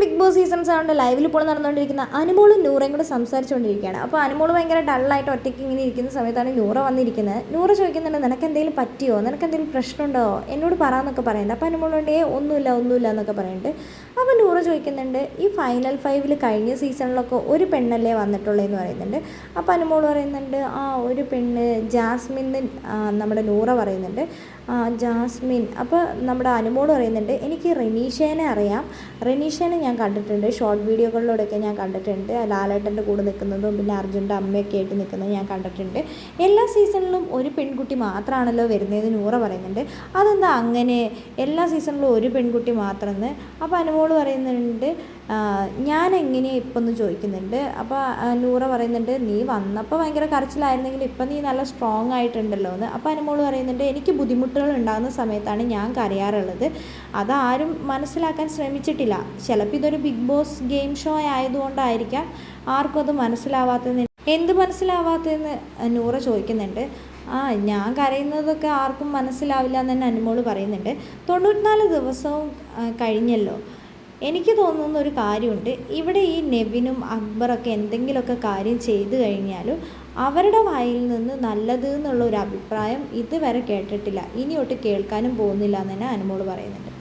Big boss season 7 ലൈവിൽ ഇപ്പോൾ നടന്നുകൊണ്ടിരിക്കുന്ന അനുമോളും നൂറയും കൂടെ സംസാരിച്ചുകൊണ്ടിരിക്കുകയാണ്. അപ്പോൾ അനുമോൾ ഭയങ്കര ഡള്ളായിട്ട് ഒറ്റയ്ക്ക് ഇങ്ങനെ ഇരിക്കുന്ന സമയത്താണ് നൂറ വന്നിരിക്കുന്നത്. നൂറ ചോദിക്കുന്നുണ്ട്, നിനക്ക് എന്തെങ്കിലും പറ്റിയോ, നിനക്ക് എന്തെങ്കിലും പ്രശ്നമുണ്ടോ, എന്നോട് പറയാമെന്നൊക്കെ പറയുന്നുണ്ട്. അപ്പോൾ അനുമോളുണ്ട് ഒന്നുമില്ല എന്നൊക്കെ പറയുന്നുണ്ട്. അപ്പോൾ നൂറ ചോദിക്കുന്നുണ്ട്, ഈ ഫൈനൽ 5 കഴിഞ്ഞ സീസണിലൊക്കെ ഒരു പെണ്ണല്ലേ വന്നിട്ടുള്ളതെന്ന് പറയുന്നുണ്ട്. അപ്പോൾ അനുമോൾ പറയുന്നുണ്ട്, ഒരു പെണ്ണ് ജാസ്മിൻ. നമ്മുടെ നൂറ പറയുന്നുണ്ട്, ജാസ്മിൻ. അപ്പോൾ നമ്മുടെ അനുമോൾ പറയുന്നുണ്ട്, എനിക്ക് റെനീഷേനെ അറിയാം, റെനീഷേനെ ഞാൻ കണ്ടിട്ടുണ്ട്, ഷോർട്ട് വീഡിയോകളിലൂടെയൊക്കെ ഞാൻ കണ്ടിട്ടുണ്ട്, ലാലേട്ടൻ്റെ കൂടെ നിൽക്കുന്നതും പിന്നെ അർജുൻ്റെ അമ്മയൊക്കെ ആയിട്ട് നിൽക്കുന്നത് ഞാൻ കണ്ടിട്ടുണ്ട്. എല്ലാ സീസണിലും ഒരു പെൺകുട്ടി മാത്രമാണല്ലോ വരുന്നത് നൂറ പറയുന്നുണ്ട്. അതെന്താ അങ്ങനെ, എല്ലാ സീസണിലും ഒരു പെൺകുട്ടി മാത്രമെന്ന്. അപ്പോൾ അനുമോൾ പറയുന്നുണ്ട്, ഞാൻ എങ്ങനെയാണ് ഇപ്പം എന്ന് ചോദിക്കുന്നുണ്ട്. അപ്പോൾ നൂറ പറയുന്നുണ്ട്, നീ വന്നപ്പോൾ ഭയങ്കര കരച്ചിലായിരുന്നെങ്കിൽ ഇപ്പം നീ നല്ല സ്ട്രോങ് ആയിട്ടുണ്ടല്ലോ എന്ന്. അപ്പോൾ അനുമോൾ പറയുന്നുണ്ട്, എനിക്ക് ബുദ്ധിമുട്ടുകൾ ഉണ്ടാകുന്ന സമയത്താണ് ഞാൻ കരയാറുള്ളത്, അതാരും മനസ്സിലാക്കാൻ ശ്രമിച്ചിട്ടില്ല. ചിലപ്പോൾ ഇതൊരു ബിഗ് ബോസ് ഗെയിം ഷോ ആയതുകൊണ്ടായിരിക്കാം ആർക്കും അത് മനസ്സിലാവാത്തതെന്ന്. എന്ത് മനസ്സിലാവാത്തതെന്ന് നൂറ ചോദിക്കുന്നുണ്ട്. ഞാൻ കരയുന്നതൊക്കെ ആർക്കും മനസ്സിലാവില്ല എന്ന് തന്നെ അനുമോൾ പറയുന്നുണ്ട്. 94 ദിവസവും കഴിഞ്ഞല്ലോ. എനിക്ക് തോന്നുന്ന ഒരു കാര്യമുണ്ട്, ഇവിടെ ഈ നെവിനും അക്ബറൊക്കെ എന്തെങ്കിലുമൊക്കെ കാര്യം ചെയ്തു കഴിഞ്ഞാലും അവരുടെ വായിൽ നിന്ന് നല്ലത് എന്നുള്ള ഒരു അഭിപ്രായം ഇതുവരെ കേട്ടിട്ടില്ല, ഇനിയൊട്ട് കേൾക്കാനും പോകുന്നില്ല എന്ന് തന്നെ അനുമോൾ പറയുന്നുണ്ട്.